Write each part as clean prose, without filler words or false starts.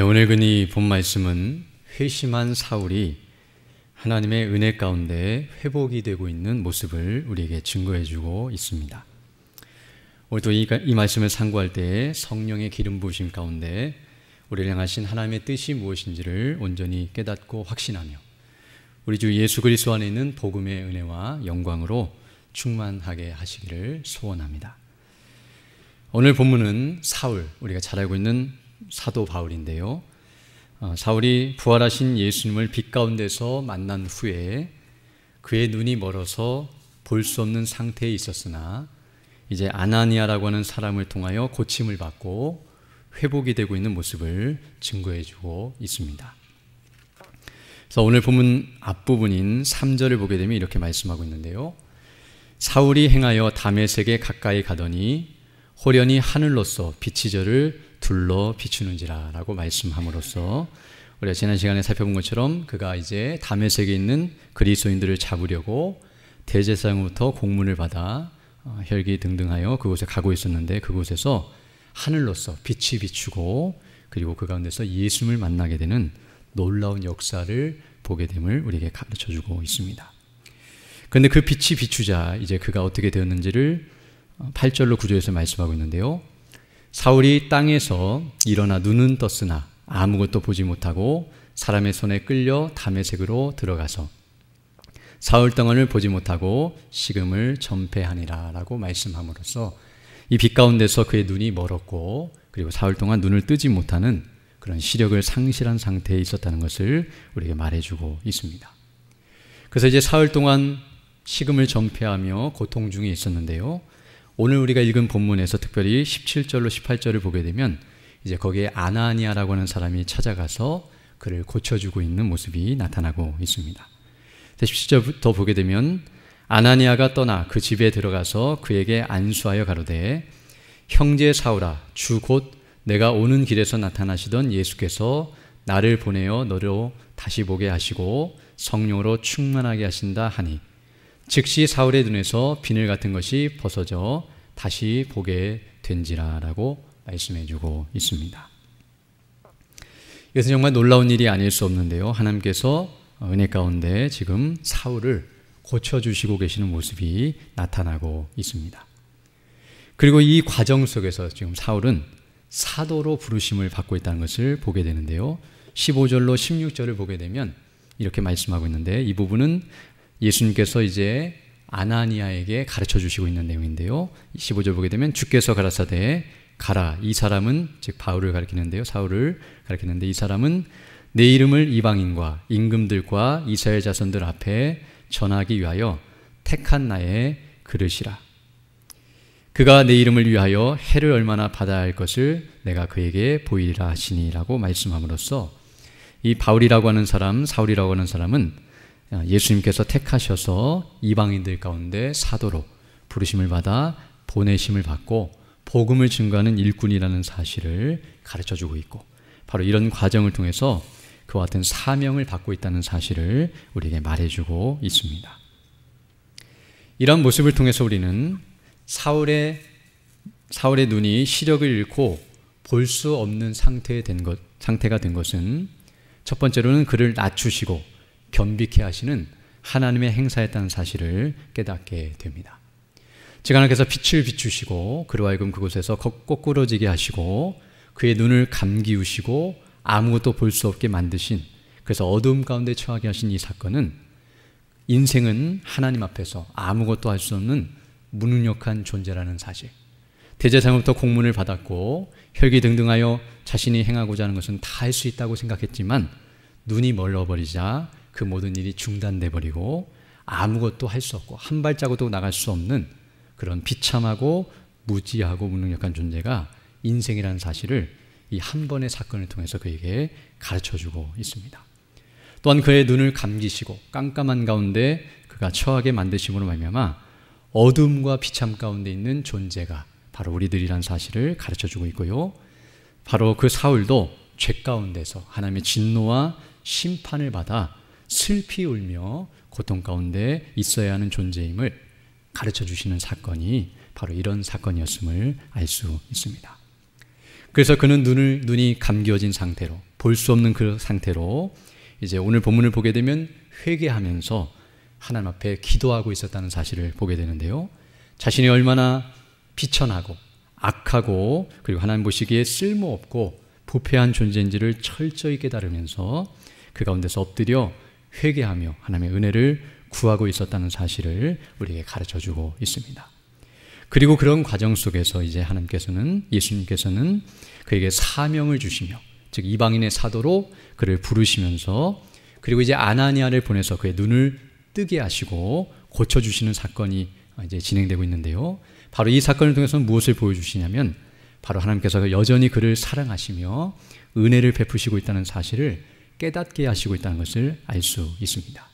오늘 근이 본 말씀은 회심한 사울이 하나님의 은혜 가운데 회복이 되고 있는 모습을 우리에게 증거해주고 있습니다. 오늘도 이 말씀을 상고할 때 성령의 기름 부으심 가운데 우리를 향하신 하나님의 뜻이 무엇인지를 온전히 깨닫고 확신하며 우리 주 예수 그리스도 안에 있는 복음의 은혜와 영광으로 충만하게 하시기를 소원합니다. 오늘 본문은 사울, 우리가 잘 알고 있는 사도 바울인데요. 사울이 부활하신 예수님을 빛 가운데서 만난 후에 그의 눈이 멀어서 볼 수 없는 상태에 있었으나 이제 아나니아라고 하는 사람을 통하여 고침을 받고 회복이 되고 있는 모습을 증거해주고 있습니다. 그래서 오늘 본문 앞부분인 3절을 보게 되면 이렇게 말씀하고 있는데요. 사울이 행하여 다메섹에 가까이 가더니 호련히 하늘로서 빛이 저를 둘러 비추는지라 라고 말씀함으로써 우리가 지난 시간에 살펴본 것처럼 그가 이제 다메섹에 있는 그리스도인들을 잡으려고 대제사장으로부터 공문을 받아 혈기등등하여 그곳에 가고 있었는데 그곳에서 하늘로서 빛이 비추고 그리고 그 가운데서 예수님을 만나게 되는 놀라운 역사를 보게 됨을 우리에게 가르쳐주고 있습니다. 그런데 그 빛이 비추자 이제 그가 어떻게 되었는지를 8절로 9절에서 말씀하고 있는데요. 사울이 땅에서 일어나 눈은 떴으나 아무것도 보지 못하고 사람의 손에 끌려 다메섹으로 들어가서 사흘 동안을 보지 못하고 식음을 전폐하니라 라고 말씀함으로써 이 빛 가운데서 그의 눈이 멀었고 그리고 사흘 동안 눈을 뜨지 못하는 그런 시력을 상실한 상태에 있었다는 것을 우리에게 말해주고 있습니다. 그래서 이제 사흘 동안 식음을 전폐하며 고통 중에 있었는데요. 오늘 우리가 읽은 본문에서 특별히 17절로 18절을 보게 되면 이제 거기에 아나니아라고 하는 사람이 찾아가서 그를 고쳐주고 있는 모습이 나타나고 있습니다. 17절부터 보게 되면 아나니아가 떠나 그 집에 들어가서 그에게 안수하여 가로되 형제 사울아 주 곧 내가 오는 길에서 나타나시던 예수께서 나를 보내어 너로 다시 보게 하시고 성령으로 충만하게 하신다 하니 즉시 사울의 눈에서 비늘 같은 것이 벗어져 다시 보게 된지라 라고 말씀해주고 있습니다. 이것은 정말 놀라운 일이 아닐 수 없는데요. 하나님께서 은혜 가운데 지금 사울을 고쳐주시고 계시는 모습이 나타나고 있습니다. 그리고 이 과정 속에서 지금 사울은 사도로 부르심을 받고 있다는 것을 보게 되는데요. 15절로 16절을 보게 되면 이렇게 말씀하고 있는데 이 부분은 예수님께서 이제 아나니아에게 가르쳐 주시고 있는 내용인데요. 15절 보게 되면 주께서 가라사대 가라. 이 사람은 즉 바울을 가리키는데요. 사울을 가리키는데 이 사람은 내 이름을 이방인과 임금들과 이스라엘 자손들 앞에 전하기 위하여 택한 나의 그릇이라. 그가 내 이름을 위하여 해를 얼마나 받아야 할 것을 내가 그에게 보이리라 하시니라고 말씀함으로써 이 바울이라고 하는 사람, 사울이라고 하는 사람은 예수님께서 택하셔서 이방인들 가운데 사도로 부르심을 받아 보내심을 받고 복음을 증거하는 일꾼이라는 사실을 가르쳐주고 있고 바로 이런 과정을 통해서 그와 같은 사명을 받고 있다는 사실을 우리에게 말해주고 있습니다. 이런 모습을 통해서 우리는 사울의 눈이 시력을 잃고 볼 수 없는 상태가 된 것은 첫 번째로는 그를 낮추시고 겸비케 하시는 하나님의 행사였다는 사실을 깨닫게 됩니다. 즉 하나님께서 빛을 비추시고 그로 하여금 그곳에서 거꾸러지게 하시고 그의 눈을 감기우시고 아무것도 볼 수 없게 만드신 그래서 어두움 가운데 처하게 하신 이 사건은 인생은 하나님 앞에서 아무것도 할 수 없는 무능력한 존재라는 사실 대제사장으로부터 공문을 받았고 혈기등등하여 자신이 행하고자 하는 것은 다 할 수 있다고 생각했지만 눈이 멀어버리자 그 모든 일이 중단돼 버리고 아무것도 할 수 없고 한 발자국도 나갈 수 없는 그런 비참하고 무지하고 무능력한 존재가 인생이라는 사실을 이 한 번의 사건을 통해서 그에게 가르쳐주고 있습니다. 또한 그의 눈을 감기시고 깜깜한 가운데 그가 처하게 만드심으로 말미암아 어둠과 비참 가운데 있는 존재가 바로 우리들이라는 사실을 가르쳐주고 있고요. 바로 그 사울도 죄 가운데서 하나님의 진노와 심판을 받아 슬피 울며 고통 가운데 있어야 하는 존재임을 가르쳐 주시는 사건이 바로 이런 사건이었음을 알 수 있습니다. 그래서 그는 눈이 감겨진 상태로, 볼 수 없는 그 상태로 이제 오늘 본문을 보게 되면 회개하면서 하나님 앞에 기도하고 있었다는 사실을 보게 되는데요. 자신이 얼마나 비천하고 악하고 그리고 하나님 보시기에 쓸모없고 부패한 존재인지를 철저히 깨달으면서 그 가운데서 엎드려 회개하며 하나님의 은혜를 구하고 있었다는 사실을 우리에게 가르쳐주고 있습니다. 그리고 그런 과정 속에서 이제 하나님께서는, 예수님께서는 그에게 사명을 주시며, 즉 이방인의 사도로 그를 부르시면서, 그리고 이제 아나니아를 보내서 그의 눈을 뜨게 하시고 고쳐주시는 사건이 이제 진행되고 있는데요. 바로 이 사건을 통해서 무엇을 보여주시냐면, 바로 하나님께서 여전히 그를 사랑하시며 은혜를 베푸시고 있다는 사실을 깨닫게 하시고 있다는 것을 알 수 있습니다.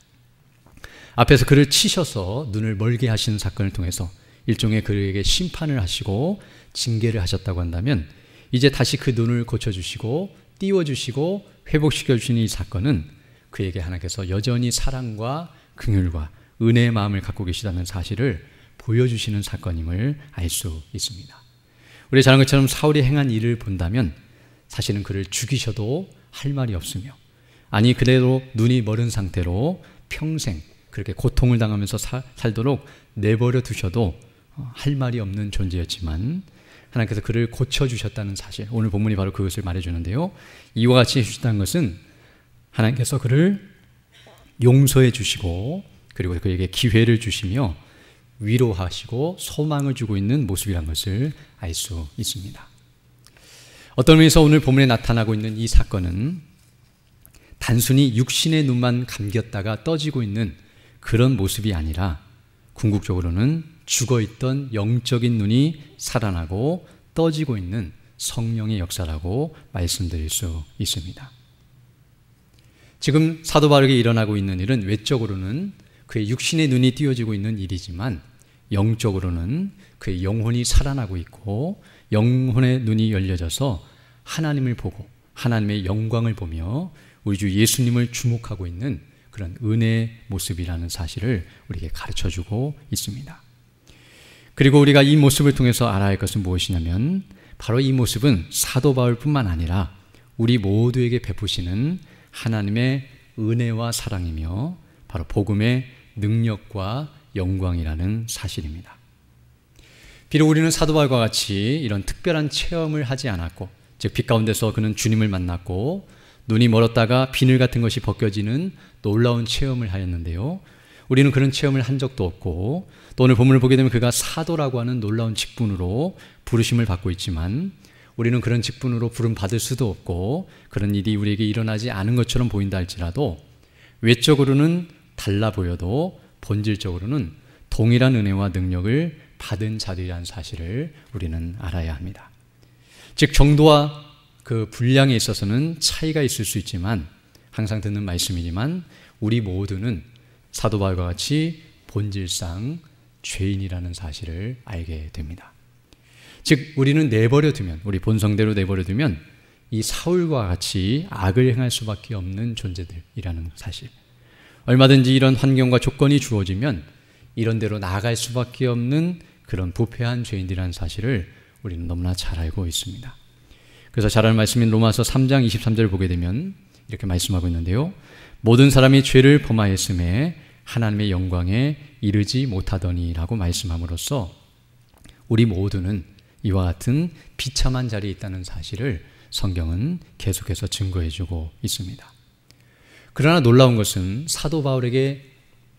앞에서 그를 치셔서 눈을 멀게 하시는 사건을 통해서 일종의 그에게 심판을 하시고 징계를 하셨다고 한다면, 이제 다시 그 눈을 고쳐주시고 띄워주시고 회복시켜주시는 이 사건은 그에게 하나님께서 여전히 사랑과 긍휼과 은혜의 마음을 갖고 계시다는 사실을 보여주시는 사건임을 알 수 있습니다. 우리 잘 아는 것처럼 사울이 행한 일을 본다면 사실은 그를 죽이셔도 할 말이 없으며, 아니 그대로 눈이 멀은 상태로 평생 그렇게 고통을 당하면서 살도록 내버려 두셔도 할 말이 없는 존재였지만, 하나님께서 그를 고쳐주셨다는 사실, 오늘 본문이 바로 그것을 말해주는데요. 이와 같이 해주셨다는 것은 하나님께서 그를 용서해 주시고 그리고 그에게 기회를 주시며 위로하시고 소망을 주고 있는 모습이라는 것을 알 수 있습니다. 어떤 의미에서 오늘 본문에 나타나고 있는 이 사건은 단순히 육신의 눈만 감겼다가 떠지고 있는 그런 모습이 아니라, 궁극적으로는 죽어있던 영적인 눈이 살아나고 떠지고 있는 성령의 역사라고 말씀드릴 수 있습니다. 지금 사도 바울에게 일어나고 있는 일은 외적으로는 그의 육신의 눈이 띄어지고 있는 일이지만, 영적으로는 그의 영혼이 살아나고 있고 영혼의 눈이 열려져서 하나님을 보고 하나님의 영광을 보며 우리 주 예수님을 주목하고 있는 그런 은혜의 모습이라는 사실을 우리에게 가르쳐주고 있습니다. 그리고 우리가 이 모습을 통해서 알아야 할 것은 무엇이냐면, 바로 이 모습은 사도 바울뿐만 아니라 우리 모두에게 베푸시는 하나님의 은혜와 사랑이며 바로 복음의 능력과 영광이라는 사실입니다. 비록 우리는 사도 바울과 같이 이런 특별한 체험을 하지 않았고, 즉 빛 가운데서 그는 주님을 만났고 눈이 멀었다가 비늘 같은 것이 벗겨지는 놀라운 체험을 하였는데요. 우리는 그런 체험을 한 적도 없고, 또 오늘 본문을 보게 되면 그가 사도라고 하는 놀라운 직분으로 부르심을 받고 있지만, 우리는 그런 직분으로 부름 받을 수도 없고 그런 일이 우리에게 일어나지 않은 것처럼 보인다 할지라도, 외적으로는 달라 보여도 본질적으로는 동일한 은혜와 능력을 받은 자들이라는 사실을 우리는 알아야 합니다. 즉 정도와 그 분량에 있어서는 차이가 있을 수 있지만, 항상 듣는 말씀이지만 우리 모두는 사도 바울과 같이 본질상 죄인이라는 사실을 알게 됩니다. 즉 우리는 내버려두면, 우리 본성대로 내버려두면 이 사울과 같이 악을 행할 수밖에 없는 존재들이라는 사실, 얼마든지 이런 환경과 조건이 주어지면 이런 대로 나아갈 수밖에 없는 그런 부패한 죄인들이라는 사실을 우리는 너무나 잘 알고 있습니다. 그래서 잘 아는 말씀인 로마서 3장 23절을 보게 되면 이렇게 말씀하고 있는데요. 모든 사람이 죄를 범하였음에 하나님의 영광에 이르지 못하더니 라고 말씀함으로써 우리 모두는 이와 같은 비참한 자리에 있다는 사실을 성경은 계속해서 증거해주고 있습니다. 그러나 놀라운 것은 사도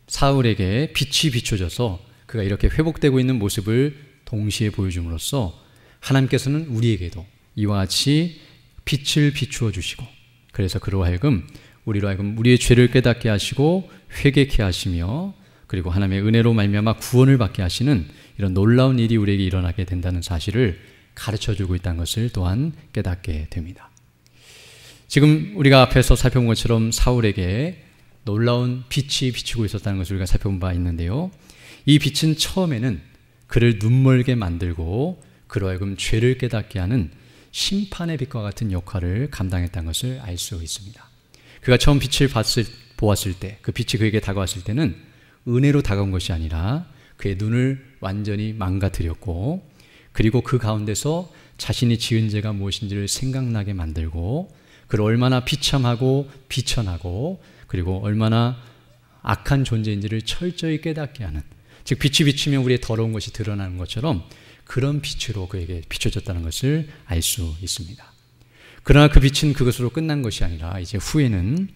사울에게 빛이 비춰져서 그가 이렇게 회복되고 있는 모습을 동시에 보여줌으로써 하나님께서는 우리에게도 이와 같이 빛을 비추어 주시고, 그래서 그로 하여금 우리의 죄를 깨닫게 하시고 회개케 하시며, 그리고 하나님의 은혜로 말미암아 구원을 받게 하시는 이런 놀라운 일이 우리에게 일어나게 된다는 사실을 가르쳐주고 있다는 것을 또한 깨닫게 됩니다. 지금 우리가 앞에서 살펴본 것처럼 사울에게 놀라운 빛이 비추고 있었다는 것을 우리가 살펴본 바 있는데요. 이 빛은 처음에는 그를 눈멀게 만들고 그로 하여금 죄를 깨닫게 하는 심판의 빛과 같은 역할을 감당했다는 것을 알 수 있습니다. 그가 처음 빛을 보았을 때, 그 빛이 그에게 다가왔을 때는 은혜로 다가온 것이 아니라 그의 눈을 완전히 망가뜨렸고, 그리고 그 가운데서 자신이 지은 죄가 무엇인지를 생각나게 만들고 그를 얼마나 비참하고 비천하고 그리고 얼마나 악한 존재인지를 철저히 깨닫게 하는, 즉 빛이 비치면 우리의 더러운 것이 드러나는 것처럼 그런 빛으로 그에게 비춰졌다는 것을 알 수 있습니다. 그러나 그 빛은 그것으로 끝난 것이 아니라 이제 후에는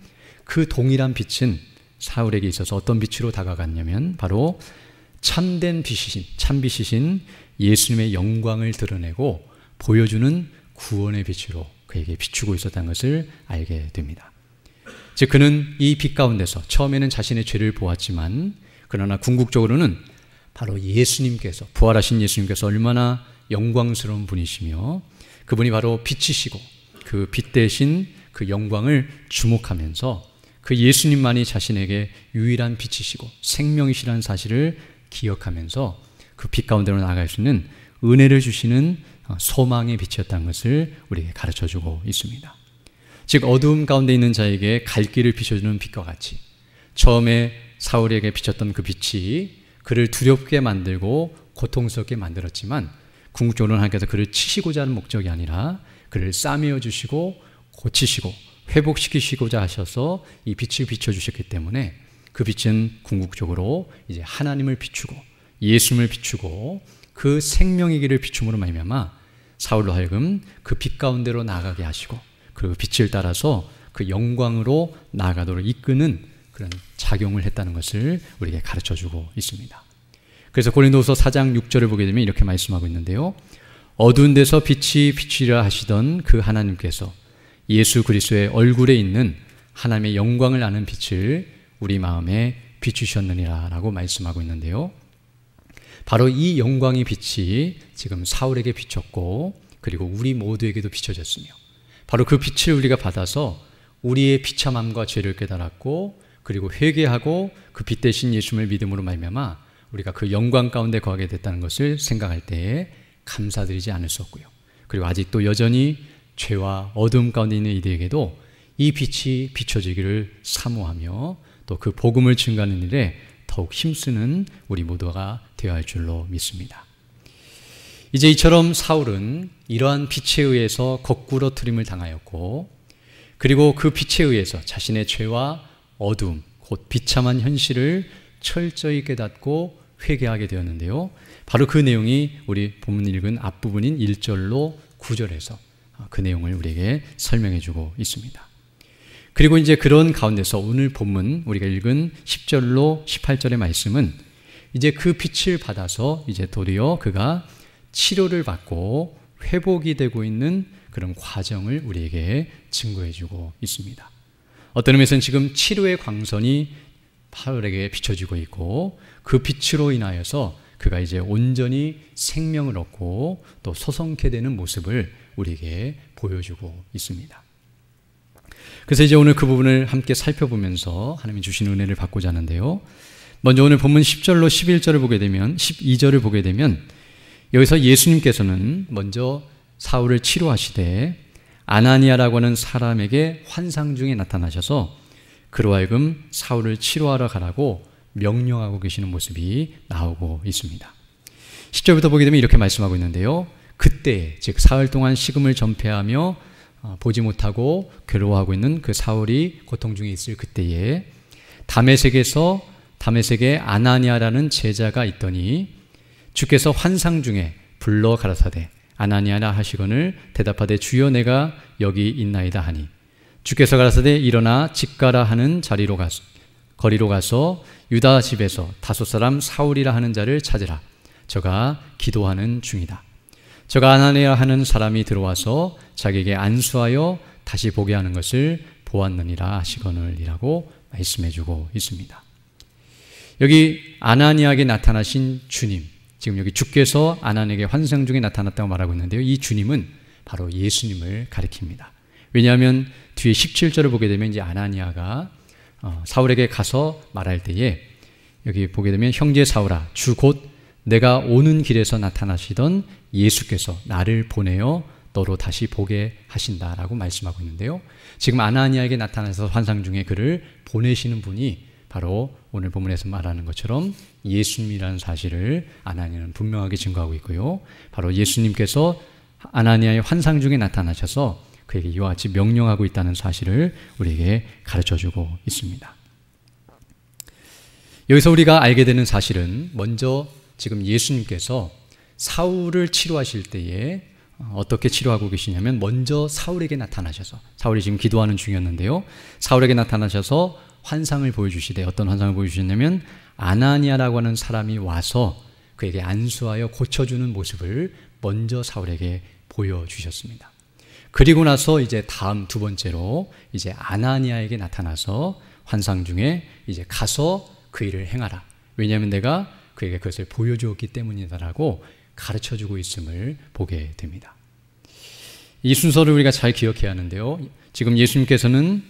그 동일한 빛은 사울에게 있어서 어떤 빛으로 다가갔냐면 바로 참된 빛이신, 참빛이신 예수님의 영광을 드러내고 보여주는 구원의 빛으로 그에게 비추고 있었다는 것을 알게 됩니다. 즉 그는 이 빛 가운데서 처음에는 자신의 죄를 보았지만 그러나 궁극적으로는 바로 예수님께서, 부활하신 예수님께서 얼마나 영광스러운 분이시며 그분이 바로 빛이시고 그 빛 대신 그 영광을 주목하면서 그 예수님만이 자신에게 유일한 빛이시고 생명이시라는 사실을 기억하면서 그 빛 가운데로 나아갈 수 있는 은혜를 주시는 소망의 빛이었다는 것을 우리에게 가르쳐주고 있습니다. 즉 어두움 가운데 있는 자에게 갈 길을 비춰주는 빛과 같이 처음에 사울에게 비쳤던 그 빛이 그를 두렵게 만들고 고통스럽게 만들었지만 궁극적으로는 하나님께서 그를 치시고자 하는 목적이 아니라 그를 싸매어 주시고 고치시고 회복시키시고자 하셔서 이 빛을 비춰주셨기 때문에 그 빛은 궁극적으로 이제 하나님을 비추고 예수님을 비추고 그 생명의 길을 비춤으로 말미암아 사울로 하여금 그 빛 가운데로 나아가게 하시고 그 빛을 따라서 그 영광으로 나아가도록 이끄는 그런 작용을 했다는 것을 우리에게 가르쳐주고 있습니다. 그래서 고린도후서 4장 6절을 보게 되면 이렇게 말씀하고 있는데요. 어두운 데서 빛이 비치려 하시던 그 하나님께서 예수 그리스도의 얼굴에 있는 하나님의 영광을 아는 빛을 우리 마음에 비추셨느니라 라고 말씀하고 있는데요. 바로 이 영광의 빛이 지금 사울에게 비쳤고 그리고 우리 모두에게도 비춰졌으며 바로 그 빛을 우리가 받아서 우리의 비참함과 죄를 깨달았고 그리고 회개하고 그 빛 대신 예수님을 믿음으로 말미암아 우리가 그 영광 가운데 거하게 됐다는 것을 생각할 때에 감사드리지 않을 수 없고요. 그리고 아직도 여전히 죄와 어둠 가운데 있는 이들에게도 이 빛이 비춰지기를 사모하며 또 그 복음을 증거하는 일에 더욱 힘쓰는 우리 모두가 되어야 할 줄로 믿습니다. 이제 이처럼 사울은 이러한 빛에 의해서 거꾸로 트림을 당하였고 그리고 그 빛에 의해서 자신의 죄와 어둠, 곧 비참한 현실을 철저히 깨닫고 회개하게 되었는데요. 바로 그 내용이 우리 본문 읽은 앞부분인 1절로 9절에서 그 내용을 우리에게 설명해 주고 있습니다. 그리고 이제 그런 가운데서 오늘 본문 우리가 읽은 10절로 18절의 말씀은 이제 그 빛을 받아서 이제 도리어 그가 치료를 받고 회복이 되고 있는 그런 과정을 우리에게 증거해 주고 있습니다. 어떤 의미에서는 지금 치료의 광선이 사울에게 비춰지고 있고 그 빛으로 인하여서 그가 이제 온전히 생명을 얻고 또 소성케 되는 모습을 우리에게 보여주고 있습니다. 그래서 이제 오늘 그 부분을 함께 살펴보면서 하나님이 주신 은혜를 받고자 하는데요. 먼저 오늘 본문 10절로 11절을 보게 되면 12절을 보게 되면 여기서 예수님께서는 먼저 사울을 치료하시되 아나니아라고 하는 사람에게 환상 중에 나타나셔서 그로 하여금 사울을 치료하러 가라고 명령하고 계시는 모습이 나오고 있습니다. 10절부터 보게 되면 이렇게 말씀하고 있는데요. 그때 즉 사흘 동안 식음을 전폐하며 보지 못하고 괴로워하고 있는 그 사울이 고통 중에 있을 그때에 다메섹에 아나니아라는 제자가 있더니 주께서 환상 중에 불러 가라사대 아나니아라 하시거늘 대답하되 주여 내가 여기 있나이다 하니 주께서 가라사대 일어나 집 가라 하는 거리로 가서 유다 집에서 다섯 사람 사울이라 하는 자를 찾으라. 저가 기도하는 중이다. 저가 아나니아 하는 사람이 들어와서 자기에게 안수하여 다시 보게 하는 것을 보았느니라 하시거늘이라고 말씀해주고 있습니다. 여기 아나니아에게 나타나신 주님, 지금 여기 주께서 아나니아에게 환상 중에 나타났다고 말하고 있는데요. 이 주님은 바로 예수님을 가리킵니다. 왜냐하면 뒤에 17절을 보게 되면 이제 아나니아가 사울에게 가서 말할 때에 여기 보게 되면 형제 사울아 주 곧 내가 오는 길에서 나타나시던 예수께서 나를 보내어 너로 다시 보게 하신다라고 말씀하고 있는데요. 지금 아나니아에게 나타나서 환상 중에 그를 보내시는 분이 바로 오늘 본문에서 말하는 것처럼 예수님이라는 사실을 아나니아는 분명하게 증거하고 있고요. 바로 예수님께서 아나니아의 환상 중에 나타나셔서 그에게 이와 같이 명령하고 있다는 사실을 우리에게 가르쳐주고 있습니다. 여기서 우리가 알게 되는 사실은 먼저 지금 예수님께서 사울을 치료하실 때에 어떻게 치료하고 계시냐면 먼저 사울에게 나타나셔서, 사울이 지금 기도하는 중이었는데요, 사울에게 나타나셔서 환상을 보여주시되, 어떤 환상을 보여주셨냐면 아나니아라고 하는 사람이 와서 그에게 안수하여 고쳐주는 모습을 먼저 사울에게 보여주셨습니다. 그리고 나서 이제 다음 두 번째로 이제 아나니아에게 나타나서 환상 중에 이제 가서 그 일을 행하라, 왜냐하면 내가 그에게 그것을 보여주었기 때문이다라고 가르쳐주고 있음을 보게 됩니다. 이 순서를 우리가 잘 기억해야 하는데요, 지금 예수님께서는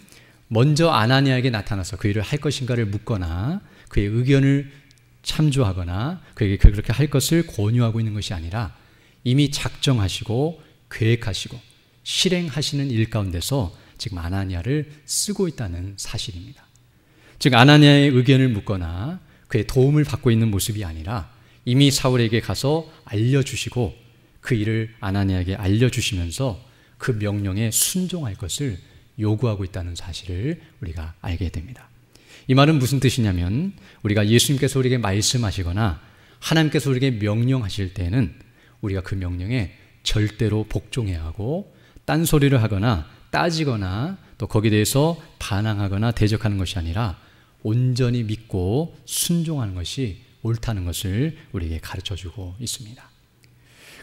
먼저 아나니아에게 나타나서 그 일을 할 것인가를 묻거나 그의 의견을 참조하거나 그에게 그렇게 할 것을 권유하고 있는 것이 아니라 이미 작정하시고 계획하시고 실행하시는 일 가운데서 지금 아나니아를 쓰고 있다는 사실입니다. 즉 아나니아의 의견을 묻거나 그의 도움을 받고 있는 모습이 아니라 이미 사울에게 가서 알려주시고 그 일을 아나니아에게 알려주시면서 그 명령에 순종할 것을 요구하고 있다는 사실을 우리가 알게 됩니다. 이 말은 무슨 뜻이냐면 우리가 예수님께서 우리에게 말씀하시거나 하나님께서 우리에게 명령하실 때는 우리가 그 명령에 절대로 복종해야 하고 딴소리를 하거나 따지거나 또 거기에 대해서 반항하거나 대적하는 것이 아니라 온전히 믿고 순종하는 것이 옳다는 것을 우리에게 가르쳐주고 있습니다.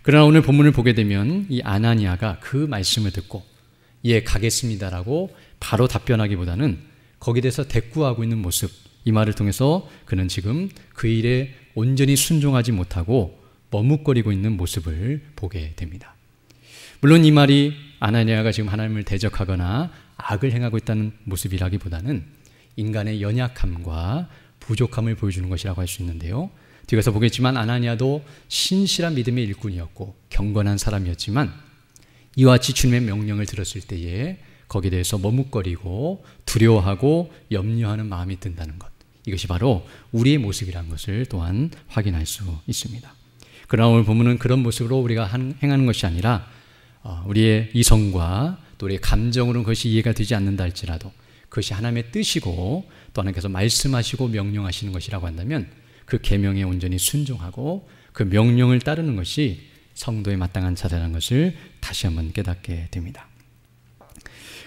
그러나 오늘 본문을 보게 되면 이 아나니아가 그 말씀을 듣고 예 가겠습니다라고 바로 답변하기보다는 거기에 대해서 대꾸하고 있는 모습, 이 말을 통해서 그는 지금 그 일에 온전히 순종하지 못하고 머뭇거리고 있는 모습을 보게 됩니다. 물론 이 말이 아나니아가 지금 하나님을 대적하거나 악을 행하고 있다는 모습이라기보다는 인간의 연약함과 부족함을 보여주는 것이라고 할 수 있는데요, 뒤에서 보겠지만 아나니아도 신실한 믿음의 일꾼이었고 경건한 사람이었지만 이와 같이 주님의 명령을 들었을 때에 거기에 대해서 머뭇거리고 두려워하고 염려하는 마음이 든다는 것, 이것이 바로 우리의 모습이라는 것을 또한 확인할 수 있습니다. 그러나 오늘 본문은 그런 모습으로 우리가 행하는 것이 아니라 우리의 이성과 또 우리의 감정으로는 그것이 이해가 되지 않는다 할지라도 그것이 하나님의 뜻이고 또 하나님께서 말씀하시고 명령하시는 것이라고 한다면 그 계명에 온전히 순종하고 그 명령을 따르는 것이 성도의 마땅한 자세라는 것을 다시 한번 깨닫게 됩니다.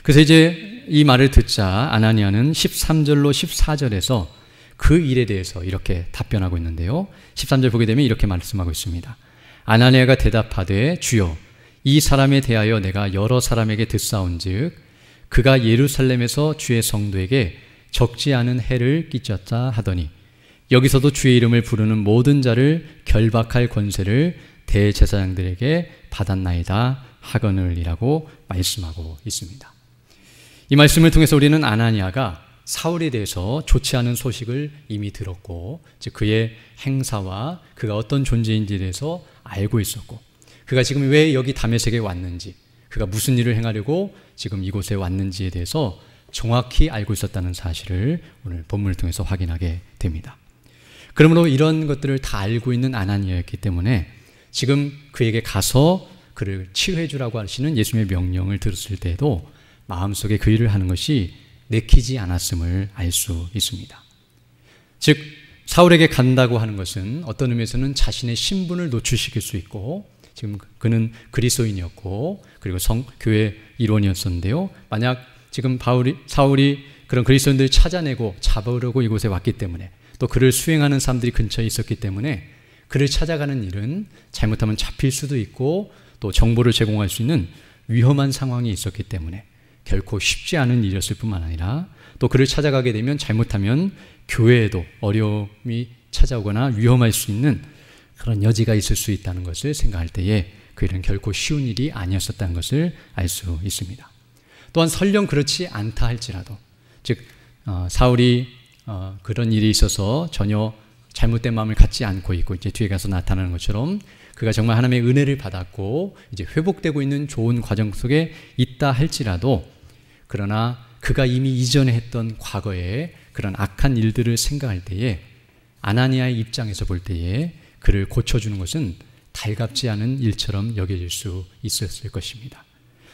그래서 이제 이 말을 듣자 아나니아는 13절로 14절에서 그 일에 대해서 이렇게 답변하고 있는데요, 13절 보게 되면 이렇게 말씀하고 있습니다. 아나니아가 대답하되 주여 이 사람에 대하여 내가 여러 사람에게 듣사온즉 그가 예루살렘에서 주의 성도에게 적지 않은 해를 끼쳤다 하더니 여기서도 주의 이름을 부르는 모든 자를 결박할 권세를 대제사장들에게 받았나이다 하거늘이라고 말씀하고 있습니다. 이 말씀을 통해서 우리는 아나니아가 사울에 대해서 좋지 않은 소식을 이미 들었고, 즉 그의 행사와 그가 어떤 존재인지에 대해서 알고 있었고, 그가 지금 왜 여기 다메섹에 왔는지, 그가 무슨 일을 행하려고 지금 이곳에 왔는지에 대해서 정확히 알고 있었다는 사실을 오늘 본문을 통해서 확인하게 됩니다. 그러므로 이런 것들을 다 알고 있는 아나니아였기 때문에 지금 그에게 가서 그를 치유해 주라고 하시는 예수님의 명령을 들었을 때에도 마음속에 그 일을 하는 것이 내키지 않았음을 알 수 있습니다. 즉 사울에게 간다고 하는 것은 어떤 의미에서는 자신의 신분을 노출시킬 수 있고, 지금 그는 그리스도인이었고 그리고 교회 일원이었었는데요, 만약 지금 사울이 그런 그리스도인들을 찾아내고 잡으려고 이곳에 왔기 때문에 또 그를 수행하는 사람들이 근처에 있었기 때문에 그를 찾아가는 일은 잘못하면 잡힐 수도 있고 또 정보를 제공할 수 있는 위험한 상황이 있었기 때문에 결코 쉽지 않은 일이었을 뿐만 아니라 또 그를 찾아가게 되면 잘못하면 교회에도 어려움이 찾아오거나 위험할 수 있는 그런 여지가 있을 수 있다는 것을 생각할 때에 그 일은 결코 쉬운 일이 아니었었다는 것을 알 수 있습니다. 또한 설령 그렇지 않다 할지라도, 즉 사울이 그런 일이 있어서 전혀 잘못된 마음을 갖지 않고 있고 이제 뒤에 가서 나타나는 것처럼 그가 정말 하나님의 은혜를 받았고 이제 회복되고 있는 좋은 과정 속에 있다 할지라도, 그러나 그가 이미 이전에 했던 과거의 그런 악한 일들을 생각할 때에 아나니아의 입장에서 볼 때에 그를 고쳐주는 것은 달갑지 않은 일처럼 여겨질 수 있었을 것입니다.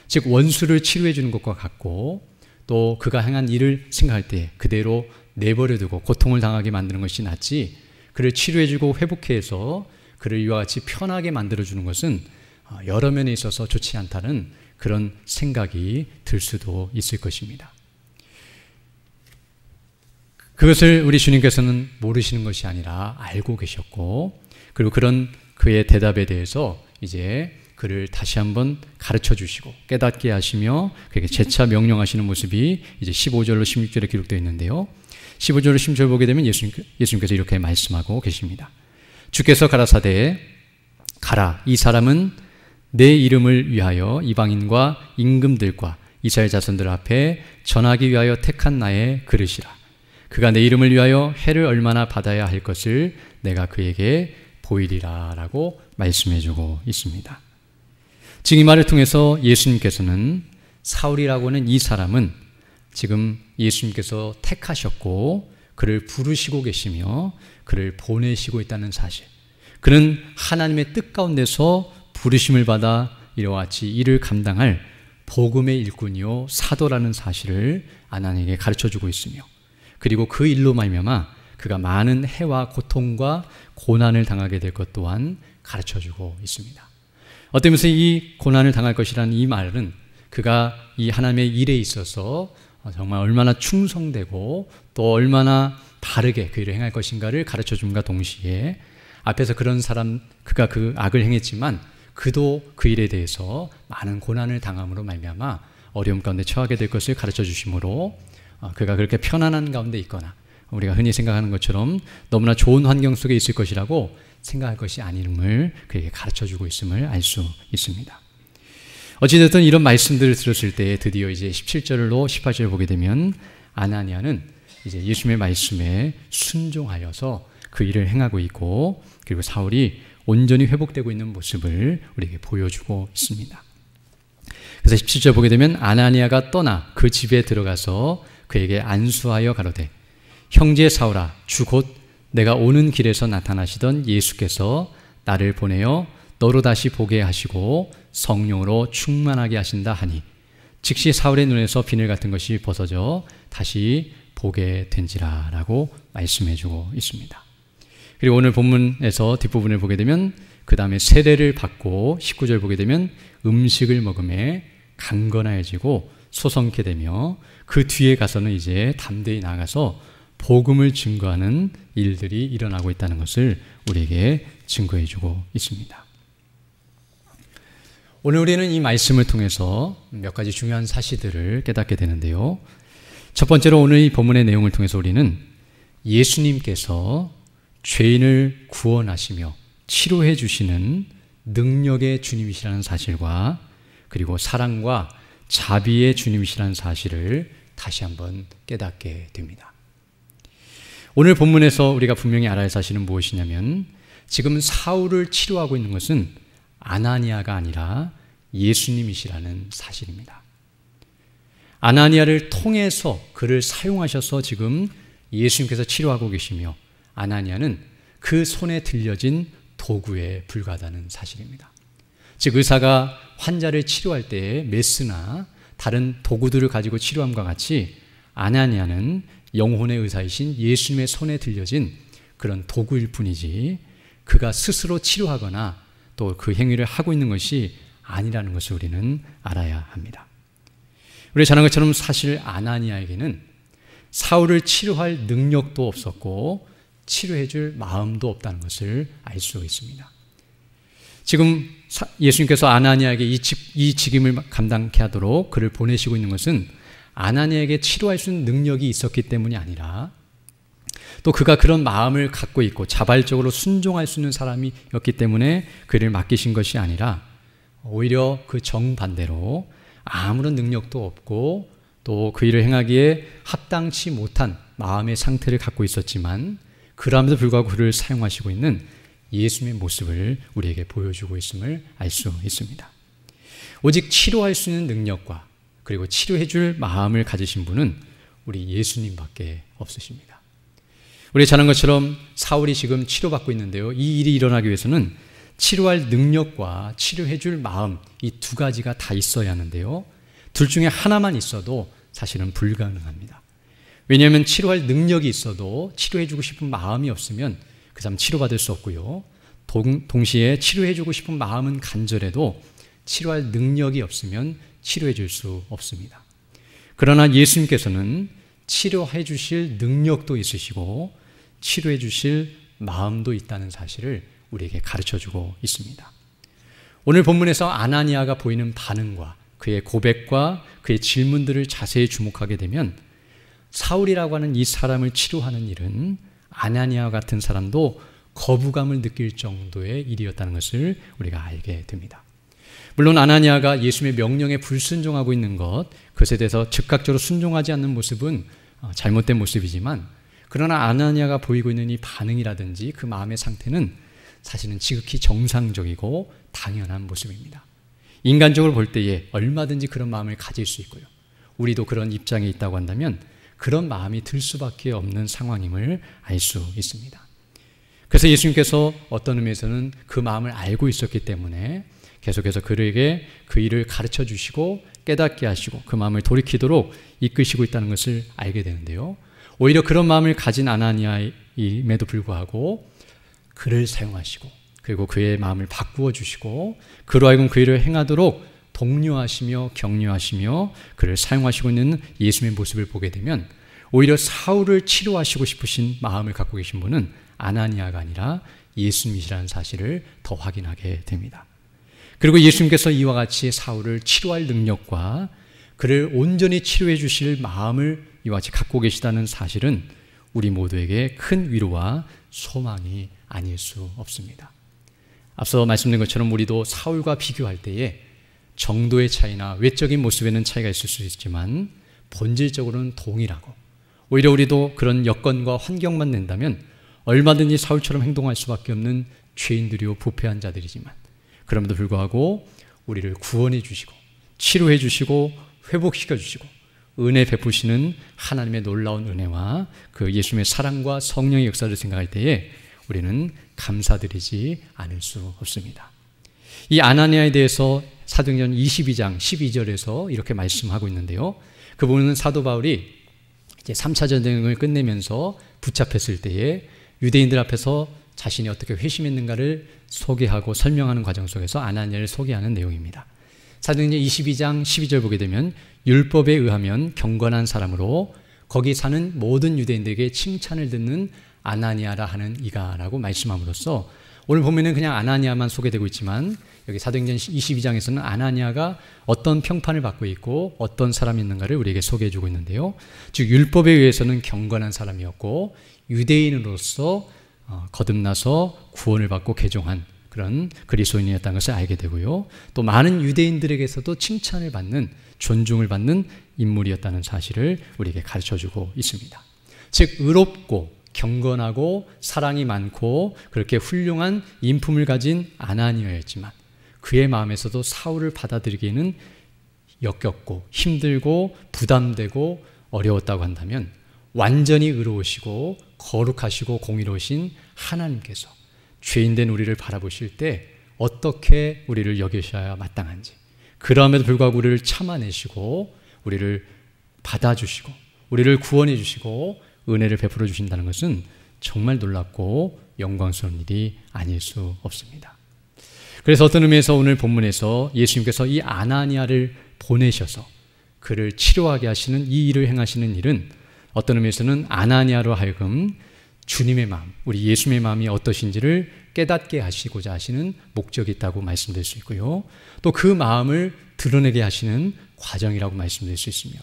즉 원수를 치료해 주는 것과 같고, 또 그가 행한 일을 생각할 때 그대로 내버려두고 고통을 당하게 만드는 것이 낫지, 그를 치료해 주고 회복해서 그를 이와 같이 편하게 만들어주는 것은 여러 면에 있어서 좋지 않다는 그런 생각이 들 수도 있을 것입니다. 그것을 우리 주님께서는 모르시는 것이 아니라 알고 계셨고, 그리고 그런 그의 대답에 대해서 이제 그를 다시 한번 가르쳐 주시고 깨닫게 하시며 그에게 재차 명령하시는 모습이 이제 15절로 16절에 기록되어 있는데요. 15절로 16절 보게 되면 예수님께서 이렇게 말씀하고 계십니다. 주께서 가라사대 가라, 이 사람은 내 이름을 위하여 이방인과 임금들과 이스라엘 자손들 앞에 전하기 위하여 택한 나의 그릇이라. 그가 내 이름을 위하여 해를 얼마나 받아야 할 것을 내가 그에게 보이리라 라고 말씀해주고 있습니다. 지금 이 말을 통해서 예수님께서는 사울이라고 하는 이 사람은 지금 예수님께서 택하셨고 그를 부르시고 계시며 그를 보내시고 있다는 사실, 그는 하나님의 뜻 가운데서 부르심을 받아 이와 같이 일을 감당할 복음의 일꾼이요 사도라는 사실을 아나니에게 가르쳐주고 있으며, 그리고 그 일로 말미암아 그가 많은 해와 고통과 고난을 당하게 될 것 또한 가르쳐주고 있습니다. 어떤 면에서 이 고난을 당할 것이라는 이 말은 그가 이 하나님의 일에 있어서 정말 얼마나 충성되고 또 얼마나 바르게 그 일을 행할 것인가를 가르쳐줌과 동시에, 앞에서 그런 사람, 그가 그 악을 행했지만 그도 그 일에 대해서 많은 고난을 당함으로 말미암아 어려움 가운데 처하게 될 것을 가르쳐 주심으로, 그가 그렇게 편안한 가운데 있거나 우리가 흔히 생각하는 것처럼 너무나 좋은 환경 속에 있을 것이라고 생각할 것이 아님을 그에게 가르쳐주고 있음을 알 수 있습니다. 어찌됐든 이런 말씀들을 들었을 때 드디어 이제 17절로 18절을 보게 되면 아나니아는 이제 예수님의 말씀에 순종하여서 그 일을 행하고 있고, 그리고 사울이 온전히 회복되고 있는 모습을 우리에게 보여주고 있습니다. 그래서 17절 보게 되면 아나니아가 떠나 그 집에 들어가서 그에게 안수하여 가로되 형제 사울아, 주 곧 내가 오는 길에서 나타나시던 예수께서 나를 보내어 너로 다시 보게 하시고 성령으로 충만하게 하신다 하니 즉시 사울의 눈에서 비늘 같은 것이 벗어져 다시 보게 된지라 라고 말씀해 주고 있습니다. 그리고 오늘 본문에서 뒷부분을 보게 되면 그 다음에 세례를 받고 19절 보게 되면 음식을 먹음에 강건해지고 소성케 되며 그 뒤에 가서는 이제 담대히 나아가서 복음을 증거하는 일들이 일어나고 있다는 것을 우리에게 증거해 주고 있습니다. 오늘 우리는 이 말씀을 통해서 몇 가지 중요한 사실들을 깨닫게 되는데요. 첫 번째로 오늘 이 본문의 내용을 통해서 우리는 예수님께서 죄인을 구원하시며 치료해 주시는 능력의 주님이시라는 사실과, 그리고 사랑과 자비의 주님이시라는 사실을 다시 한번 깨닫게 됩니다. 오늘 본문에서 우리가 분명히 알아야 할 사실은 무엇이냐면, 지금 사울을 치료하고 있는 것은 아나니아가 아니라 예수님이시라는 사실입니다. 아나니아를 통해서 그를 사용하셔서 지금 예수님께서 치료하고 계시며, 아나니아는 그 손에 들려진 도구에 불과하다는 사실입니다. 즉 의사가 환자를 치료할 때 메스나 다른 도구들을 가지고 치료함과 같이 아나니아는 영혼의 의사이신 예수님의 손에 들려진 그런 도구일 뿐이지 그가 스스로 치료하거나 또 그 행위를 하고 있는 것이 아니라는 것을 우리는 알아야 합니다. 우리가 잘 아는 것처럼 사실 아나니아에게는 사울을 치료할 능력도 없었고 치료해 줄 마음도 없다는 것을 알 수 있습니다. 지금 예수님께서 아나니아에게 이 직임을 감당케 하도록 그를 보내시고 있는 것은 아나니아에게 치료할 수 있는 능력이 있었기 때문이 아니라, 또 그가 그런 마음을 갖고 있고 자발적으로 순종할 수 있는 사람이었기 때문에 그를 맡기신 것이 아니라, 오히려 그 정반대로 아무런 능력도 없고 또 그 일을 행하기에 합당치 못한 마음의 상태를 갖고 있었지만 그럼에도 불구하고 그를 사용하시고 있는 예수님의 모습을 우리에게 보여주고 있음을 알 수 있습니다. 오직 치료할 수 있는 능력과 그리고 치료해 줄 마음을 가지신 분은 우리 예수님밖에 없으십니다. 우리가 잘 아는 것처럼 사울이 지금 치료받고 있는데요, 이 일이 일어나기 위해서는 치료할 능력과 치료해 줄 마음, 이 두 가지가 다 있어야 하는데요. 둘 중에 하나만 있어도 사실은 불가능합니다. 왜냐하면 치료할 능력이 있어도 치료해 주고 싶은 마음이 없으면 그 사람 치료받을 수 없고요. 동시에 치료해 주고 싶은 마음은 간절해도 치료할 능력이 없으면 치료해 줄 수 없습니다. 그러나 예수님께서는 치료해 주실 능력도 있으시고 치료해 주실 마음도 있다는 사실을 우리에게 가르쳐 주고 있습니다. 오늘 본문에서 아나니아가 보이는 반응과 그의 고백과 그의 질문들을 자세히 주목하게 되면 사울이라고 하는 이 사람을 치료하는 일은 아나니아와 같은 사람도 거부감을 느낄 정도의 일이었다는 것을 우리가 알게 됩니다. 물론 아나니아가 예수님의 명령에 불순종하고 있는 것, 그것에 대해서 즉각적으로 순종하지 않는 모습은 잘못된 모습이지만, 그러나 아나니아가 보이고 있는 이 반응이라든지 그 마음의 상태는 사실은 지극히 정상적이고 당연한 모습입니다. 인간적으로 볼 때에 얼마든지 그런 마음을 가질 수 있고요. 우리도 그런 입장에 있다고 한다면 그런 마음이 들 수밖에 없는 상황임을 알 수 있습니다. 그래서 예수님께서 어떤 의미에서는 그 마음을 알고 있었기 때문에 계속해서 그에게 그 일을 가르쳐 주시고 깨닫게 하시고 그 마음을 돌이키도록 이끄시고 있다는 것을 알게 되는데요. 오히려 그런 마음을 가진 아나니아임에도 불구하고 그를 사용하시고 그리고 그의 마음을 바꾸어 주시고 그로 하여금 그 일을 행하도록 독려하시며 격려하시며 그를 사용하시고 있는 예수님의 모습을 보게 되면 오히려 사울을 치료하시고 싶으신 마음을 갖고 계신 분은 아나니아가 아니라 예수님이시라는 사실을 더 확인하게 됩니다. 그리고 예수님께서 이와 같이 사울을 치료할 능력과 그를 온전히 치료해 주실 마음을 이와 같이 갖고 계시다는 사실은 우리 모두에게 큰 위로와 소망이 아닐 수 없습니다. 앞서 말씀드린 것처럼 우리도 사울과 비교할 때에 정도의 차이나 외적인 모습에는 차이가 있을 수 있지만 본질적으로는 동일하고 오히려 우리도 그런 여건과 환경만 낸다면 얼마든지 사울처럼 행동할 수밖에 없는 죄인들이요 부패한 자들이지만 그럼에도 불구하고 우리를 구원해 주시고 치료해 주시고 회복시켜 주시고 은혜 베푸시는 하나님의 놀라운 은혜와 그 예수님의 사랑과 성령의 역사를 생각할 때에 우리는 감사드리지 않을 수 없습니다. 이 아나니아에 대해서 사도행전 22장 12절에서 이렇게 말씀하고 있는데요. 그 부분은 사도 바울이 이제 3차 전쟁을 끝내면서 붙잡혔을 때에 유대인들 앞에서 자신이 어떻게 회심했는가를 소개하고 설명하는 과정 속에서 아나니아를 소개하는 내용입니다. 사도행전 22장 12절 보게 되면 율법에 의하면 경건한 사람으로 거기 사는 모든 유대인들에게 칭찬을 듣는 아나니아라 하는 이가라고 말씀함으로써 오늘 보면은 그냥 아나니아만 소개되고 있지만 여기 사도행전 22장에서는 아나니아가 어떤 평판을 받고 있고 어떤 사람이 있는가를 우리에게 소개해주고 있는데요. 즉 율법에 의해서는 경건한 사람이었고 유대인으로서 거듭나서 구원을 받고 개종한 그런 그리스도인이었다는 것을 알게 되고요. 또 많은 유대인들에게서도 칭찬을 받는 존중을 받는 인물이었다는 사실을 우리에게 가르쳐주고 있습니다. 즉 의롭고 경건하고 사랑이 많고 그렇게 훌륭한 인품을 가진 아나니아였지만 그의 마음에서도 사울을 받아들이기에는 역겹고 힘들고 부담되고 어려웠다고 한다면 완전히 의로우시고 거룩하시고 공의로우신 하나님께서 죄인된 우리를 바라보실 때 어떻게 우리를 여기셔야 마땅한지 그럼에도 불구하고 우리를 참아내시고 우리를 받아주시고 우리를 구원해 주시고 은혜를 베풀어 주신다는 것은 정말 놀랍고 영광스러운 일이 아닐 수 없습니다. 그래서 어떤 의미에서 오늘 본문에서 예수님께서 이 아나니아를 보내셔서 그를 치료하게 하시는 이 일을 행하시는 일은 어떤 의미에서는 아나니아로 하여금 주님의 마음, 우리 예수님의 마음이 어떠신지를 깨닫게 하시고자 하시는 목적이 있다고 말씀드릴 수 있고요. 또 그 마음을 드러내게 하시는 과정이라고 말씀드릴 수 있으며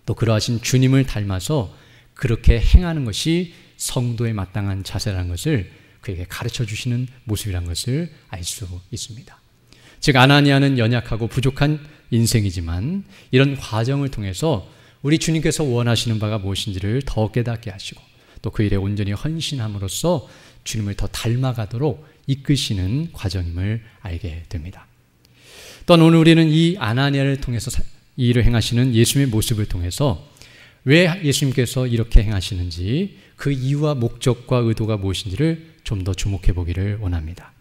또 그러하신 주님을 닮아서 그렇게 행하는 것이 성도에 마땅한 자세라는 것을 그에게 가르쳐 주시는 모습이라는 것을 알 수 있습니다. 즉 아나니아는 연약하고 부족한 인생이지만 이런 과정을 통해서 우리 주님께서 원하시는 바가 무엇인지를 더 깨닫게 하시고 또 그 일에 온전히 헌신함으로써 주님을 더 닮아가도록 이끄시는 과정임을 알게 됩니다. 또한 오늘 우리는 이 아나니아를 통해서 이 일을 행하시는 예수님의 모습을 통해서 왜 예수님께서 이렇게 행하시는지 그 이유와 목적과 의도가 무엇인지를 좀 더 주목해 보기를 원합니다.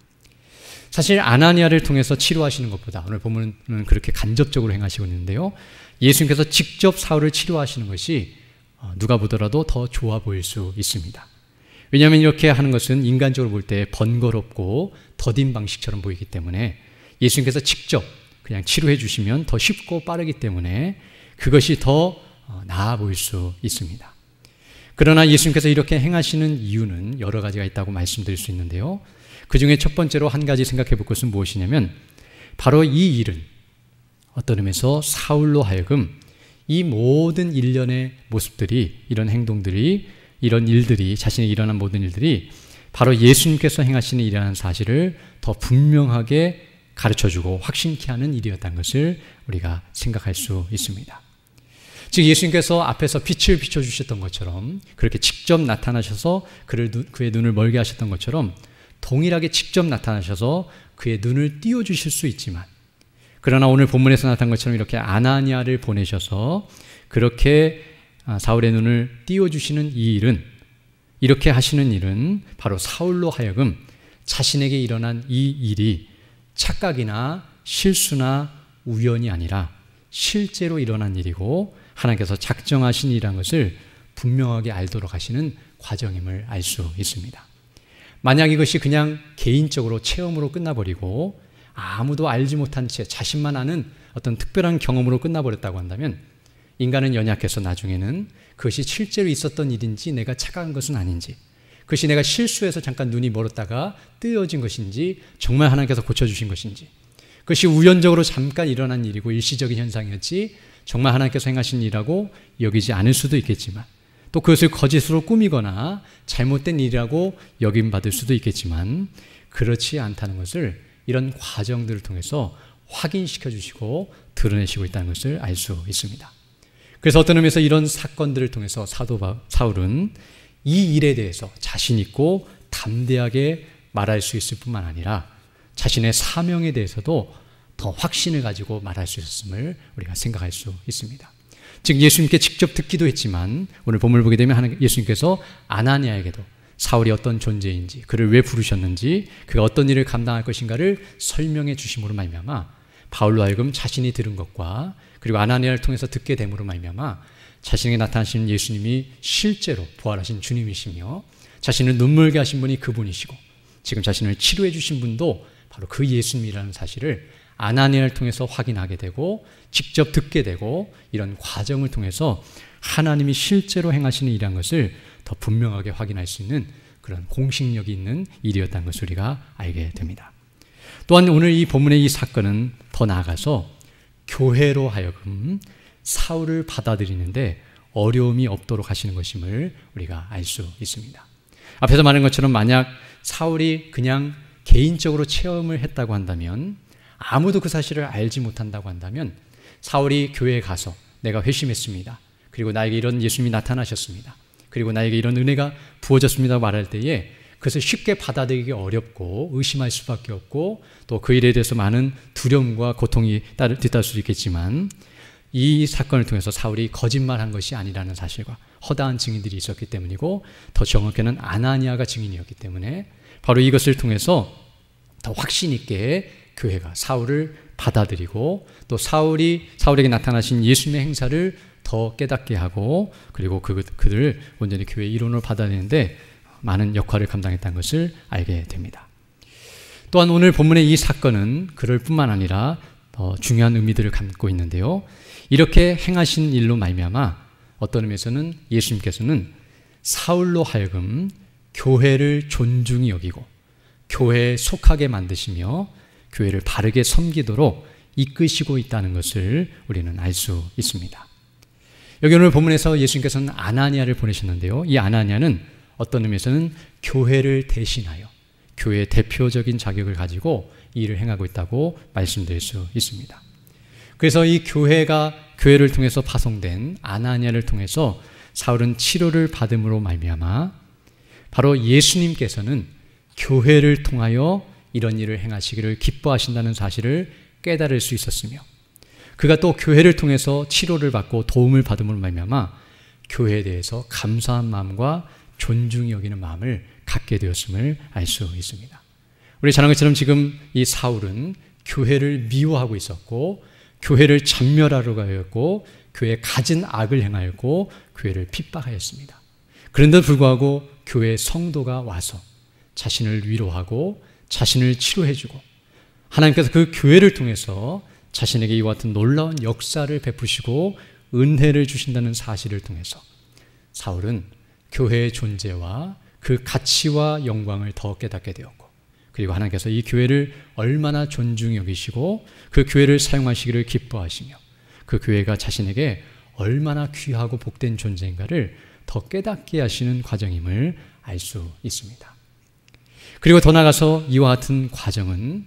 사실 아나니아를 통해서 치료하시는 것보다 오늘 본문은 그렇게 간접적으로 행하시고 있는데요. 예수님께서 직접 사울을 치료하시는 것이 누가 보더라도 더 좋아 보일 수 있습니다. 왜냐하면 이렇게 하는 것은 인간적으로 볼 때 번거롭고 더딘 방식처럼 보이기 때문에 예수님께서 직접 그냥 치료해 주시면 더 쉽고 빠르기 때문에 그것이 더 나아 보일 수 있습니다. 그러나 예수님께서 이렇게 행하시는 이유는 여러 가지가 있다고 말씀드릴 수 있는데요. 그 중에 첫 번째로 한 가지 생각해 볼 것은 무엇이냐면 바로 이 일은 어떤 의미에서 사울로 하여금 이 모든 일련의 모습들이, 이런 행동들이, 이런 일들이, 자신이 일어난 모든 일들이 바로 예수님께서 행하시는 일이라는 사실을 더 분명하게 가르쳐주고 확신케 하는 일이었다는 것을 우리가 생각할 수 있습니다. 즉 예수님께서 앞에서 빛을 비춰주셨던 것처럼, 그렇게 직접 나타나셔서 그의 눈을 멀게 하셨던 것처럼 동일하게 직접 나타나셔서 그의 눈을 띄워주실 수 있지만, 그러나 오늘 본문에서 나타난 것처럼 이렇게 아나니아를 보내셔서 그렇게 사울의 눈을 띄워주시는 이 일은, 이렇게 하시는 일은 바로 사울로 하여금 자신에게 일어난 이 일이 착각이나 실수나 우연이 아니라 실제로 일어난 일이고 하나님께서 작정하신 일이라는 것을 분명하게 알도록 하시는 과정임을 알 수 있습니다. 만약 이것이 그냥 개인적으로 체험으로 끝나버리고 아무도 알지 못한 채 자신만 아는 어떤 특별한 경험으로 끝나버렸다고 한다면 인간은 연약해서 나중에는 그것이 실제로 있었던 일인지 내가 착각한 것은 아닌지, 그것이 내가 실수해서 잠깐 눈이 멀었다가 뜨어진 것인지 정말 하나님께서 고쳐주신 것인지, 그것이 우연적으로 잠깐 일어난 일이고 일시적인 현상이었지 정말 하나님께서 행하신 일이라고 여기지 않을 수도 있겠지만, 또 그것을 거짓으로 꾸미거나 잘못된 일이라고 여김받을 수도 있겠지만 그렇지 않다는 것을 이런 과정들을 통해서 확인시켜 주시고 드러내시고 있다는 것을 알 수 있습니다. 그래서 어떤 의미에서 이런 사건들을 통해서 사도 사울은 이 일에 대해서 자신 있고 담대하게 말할 수 있을 뿐만 아니라 자신의 사명에 대해서도 더 확신을 가지고 말할 수 있었음을 우리가 생각할 수 있습니다. 즉 예수님께 직접 듣기도 했지만 오늘 본문을 보게 되면 예수님께서 아나니아에게도 사울이 어떤 존재인지, 그를 왜 부르셨는지, 그가 어떤 일을 감당할 것인가를 설명해 주심으로 말미암아 바울로 하여금 자신이 들은 것과 그리고 아나니아를 통해서 듣게 됨으로 말미암아 자신에게 나타나신 예수님이 실제로 부활하신 주님이시며 자신을 눈물게 하신 분이 그분이시고 지금 자신을 치료해 주신 분도 바로 그 예수님이라는 사실을 아나니아를 통해서 확인하게 되고 직접 듣게 되고 이런 과정을 통해서 하나님이 실제로 행하시는 일이라는 것을 더 분명하게 확인할 수 있는 그런 공식력이 있는 일이었다는 것을 우리가 알게 됩니다. 또한 오늘 이 본문의 이 사건은 더 나아가서 교회로 하여금 사울을 받아들이는데 어려움이 없도록 하시는 것임을 우리가 알 수 있습니다. 앞에서 말한 것처럼 만약 사울이 그냥 개인적으로 체험을 했다고 한다면, 아무도 그 사실을 알지 못한다고 한다면 사울이 교회에 가서 내가 회심했습니다, 그리고 나에게 이런 예수님이 나타나셨습니다, 그리고 나에게 이런 은혜가 부어졌습니다 말할 때에 그것을 쉽게 받아들이기 어렵고 의심할 수밖에 없고 또 그 일에 대해서 많은 두려움과 고통이 뒤따를 수도 있겠지만 이 사건을 통해서 사울이 거짓말한 것이 아니라는 사실과 허다한 증인들이 있었기 때문이고 더 정확히는 아나니아가 증인이었기 때문에 바로 이것을 통해서 더 확신 있게 교회가 사울을 받아들이고 또 사울에게 나타나신 예수님의 행사를 더 깨닫게 하고 그리고 그들을 온전히 교회의 일원으로 받아들이는데 많은 역할을 감당했다는 것을 알게 됩니다. 또한 오늘 본문의 이 사건은 그럴 뿐만 아니라 더 중요한 의미들을 갖고 있는데요. 이렇게 행하신 일로 말미암아 어떤 의미에서는 예수님께서는 사울로 하여금 교회를 존중히 여기고 교회에 속하게 만드시며 교회를 바르게 섬기도록 이끄시고 있다는 것을 우리는 알 수 있습니다. 여기 오늘 본문에서 예수님께서는 아나니아를 보내셨는데요. 이 아나니아는 어떤 의미에서는 교회를 대신하여 교회의 대표적인 자격을 가지고 이 일을 행하고 있다고 말씀드릴 수 있습니다. 그래서 이 교회를 통해서 파송된 아나니아를 통해서 사울은 치료를 받음으로 말미암아 바로 예수님께서는 교회를 통하여 이런 일을 행하시기를 기뻐하신다는 사실을 깨달을 수 있었으며 그가 또 교회를 통해서 치료를 받고 도움을 받음으로 말미암아 교회에 대해서 감사한 마음과 존중히 여기는 마음을 갖게 되었음을 알 수 있습니다. 우리 잘 아는 것처럼 지금 이 사울은 교회를 미워하고 있었고 교회를 전멸하러 가였고 교회에 갖은 악을 행하였고 교회를 핍박하였습니다. 그런데도 불구하고 교회 성도가 와서 자신을 위로하고 자신을 치료해주고 하나님께서 그 교회를 통해서 자신에게 이와 같은 놀라운 역사를 베푸시고 은혜를 주신다는 사실을 통해서 사울은 교회의 존재와 그 가치와 영광을 더 깨닫게 되었고 그리고 하나님께서 이 교회를 얼마나 존중히 여기시고 그 교회를 사용하시기를 기뻐하시며 그 교회가 자신에게 얼마나 귀하고 복된 존재인가를 더 깨닫게 하시는 과정임을 알 수 있습니다. 그리고 더 나아가서 이와 같은 과정은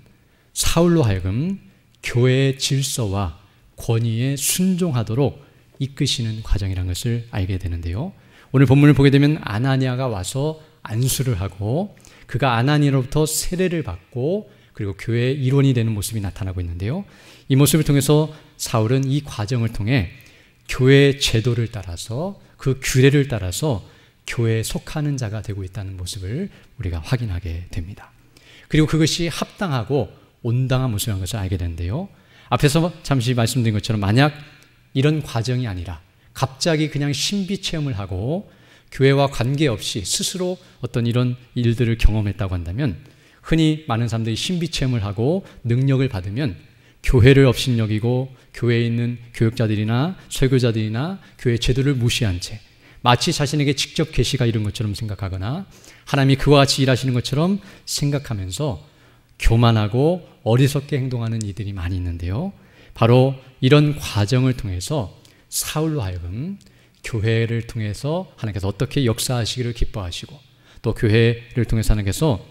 사울로 하여금 교회의 질서와 권위에 순종하도록 이끄시는 과정이라는 것을 알게 되는데요. 오늘 본문을 보게 되면 아나니아가 와서 안수를 하고 그가 아나니아로부터 세례를 받고 그리고 교회의 일원이 되는 모습이 나타나고 있는데요. 이 모습을 통해서 사울은 이 과정을 통해 교회의 제도를 따라서 그 규례를 따라서 교회에 속하는 자가 되고 있다는 모습을 우리가 확인하게 됩니다. 그리고 그것이 합당하고 온당한 모습이라는 것을 알게 되는데요. 앞에서 잠시 말씀드린 것처럼 만약 이런 과정이 아니라 갑자기 그냥 신비 체험을 하고 교회와 관계없이 스스로 어떤 이런 일들을 경험했다고 한다면 흔히 많은 사람들이 신비 체험을 하고 능력을 받으면 교회를 업신여기고 교회에 있는 교육자들이나 설교자들이나 교회 제도를 무시한 채 마치 자신에게 직접 계시가 이룬 것처럼 생각하거나 하나님이 그와 같이 일하시는 것처럼 생각하면서 교만하고 어리석게 행동하는 이들이 많이 있는데요. 바로 이런 과정을 통해서 사울로 하여금 교회를 통해서 하나님께서 어떻게 역사하시기를 기뻐하시고 또 교회를 통해서 하나님께서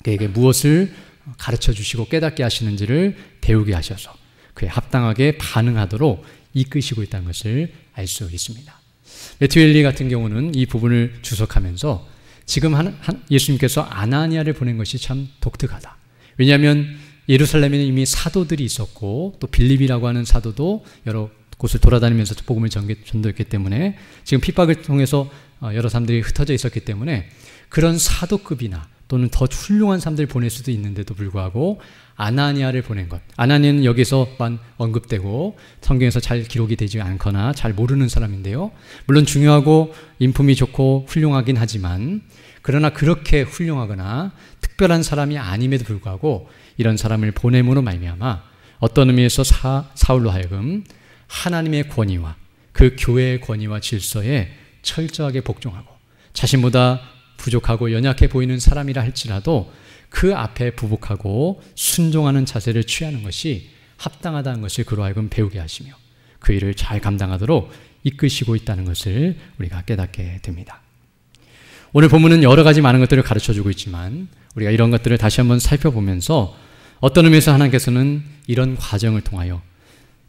그에게 무엇을 가르쳐 주시고 깨닫게 하시는지를 배우게 하셔서 그에 합당하게 반응하도록 이끄시고 있다는 것을 알 수 있습니다. 매튜 헨리 같은 경우는 이 부분을 주석하면서 지금 예수님께서 아나니아를 보낸 것이 참 독특하다. 왜냐하면 예루살렘에는 이미 사도들이 있었고 또 빌립이라고 하는 사도도 여러 곳을 돌아다니면서 복음을 전도했기 때문에 지금 핍박을 통해서 여러 사람들이 흩어져 있었기 때문에 그런 사도급이나 또는 더 훌륭한 사람들을 보낼 수도 있는데도 불구하고 아나니아를 보낸 것. 아나니아는 여기서만 언급되고 성경에서 잘 기록이 되지 않거나 잘 모르는 사람인데요. 물론 중요하고 인품이 좋고 훌륭하긴 하지만 그러나 그렇게 훌륭하거나 특별한 사람이 아님에도 불구하고 이런 사람을 보냄으로 말미암아 어떤 의미에서 사울로 하여금 하나님의 권위와 그 교회의 권위와 질서에 철저하게 복종하고 자신보다 부족하고 연약해 보이는 사람이라 할지라도 그 앞에 부복하고 순종하는 자세를 취하는 것이 합당하다는 것을 그로 하여금 배우게 하시며 그 일을 잘 감당하도록 이끄시고 있다는 것을 우리가 깨닫게 됩니다. 오늘 본문은 여러 가지 많은 것들을 가르쳐주고 있지만 우리가 이런 것들을 다시 한번 살펴보면서 어떤 의미에서 하나님께서는 이런 과정을 통하여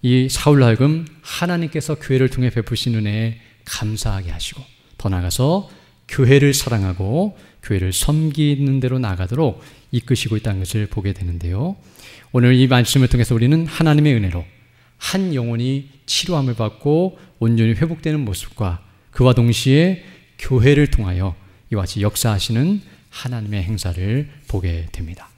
이 사울로 하여금 하나님께서 교회를 통해 베푸신 은혜에 감사하게 하시고 더 나아가서 교회를 사랑하고 교회를 섬기는 대로 나아가도록 이끄시고 있다는 것을 보게 되는데요. 오늘 이 말씀을 통해서 우리는 하나님의 은혜로 한 영혼이 치료함을 받고 온전히 회복되는 모습과 그와 동시에 교회를 통하여 이와 같이 역사하시는 하나님의 행사를 보게 됩니다.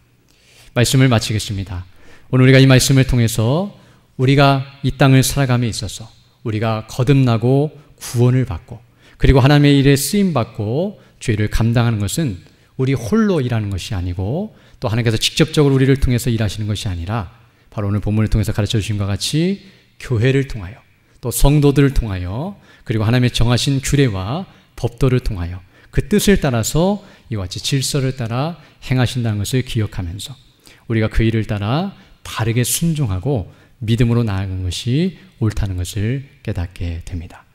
말씀을 마치겠습니다. 오늘 우리가 이 말씀을 통해서 우리가 이 땅을 살아감에 있어서 우리가 거듭나고 구원을 받고 그리고 하나님의 일에 쓰임받고 죄를 감당하는 것은 우리 홀로 일하는 것이 아니고 또 하나님께서 직접적으로 우리를 통해서 일하시는 것이 아니라 바로 오늘 본문을 통해서 가르쳐 주신 것 같이 교회를 통하여 또 성도들을 통하여 그리고 하나님의 정하신 규례와 법도를 통하여 그 뜻을 따라서 이와 같이 질서를 따라 행하신다는 것을 기억하면서 우리가 그 일을 따라 바르게 순종하고 믿음으로 나아가는 것이 옳다는 것을 깨닫게 됩니다.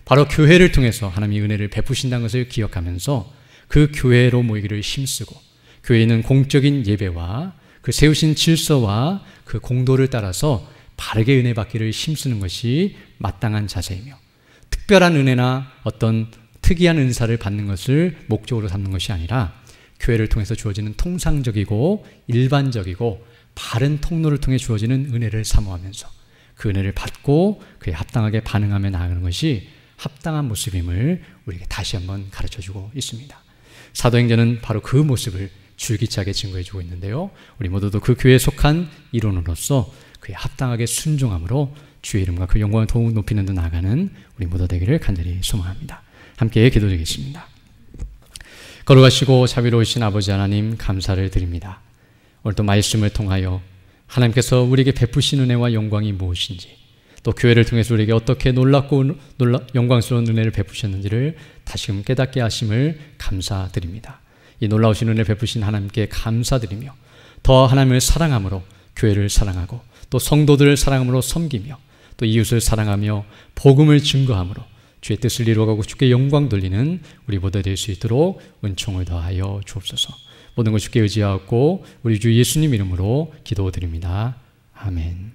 바로 교회를 통해서 하나님의 은혜를 베푸신다는 것을 기억하면서 그 교회로 모이기를 힘쓰고 교회에 있는 공적인 예배와 그 세우신 질서와 그 공도를 따라서 바르게 은혜 받기를 힘쓰는 것이 마땅한 자세이며 특별한 은혜나 어떤 특이한 은사를 받는 것을 목적으로 삼는 것이 아니라 교회를 통해서 주어지는 통상적이고 일반적이고 바른 통로를 통해 주어지는 은혜를 사모하면서 그 은혜를 받고 그에 합당하게 반응하며 나아가는 것이 합당한 모습임을 우리에게 다시 한번 가르쳐주고 있습니다. 사도행전은 바로 그 모습을 줄기차게 증거해주고 있는데요. 우리 모두도 그 교회에 속한 일원으로서 그에 합당하게 순종함으로 주의 이름과 그 영광을 더욱 높이는 데 나아가는 우리 모두 되기를 간절히 소망합니다. 함께 기도드리겠습니다. 거룩하시고 자비로우신 아버지 하나님, 감사를 드립니다. 오늘도 말씀을 통하여 하나님께서 우리에게 베푸신 은혜와 영광이 무엇인지, 또 교회를 통해서 우리에게 어떻게 놀랍고 영광스러운 은혜를 베푸셨는지를 다시금 깨닫게 하심을 감사드립니다. 이 놀라우신 은혜를 베푸신 하나님께 감사드리며 더 하나님을 사랑함으로 교회를 사랑하고 또 성도들을 사랑함으로 섬기며 또 이웃을 사랑하며 복음을 증거함으로 주의 뜻을 이루어가고 주께 영광 돌리는 우리 모두 될 수 있도록 은총을 더하여 주옵소서. 모든 것 주께 의지하고 우리 주 예수님 이름으로 기도드립니다. 아멘.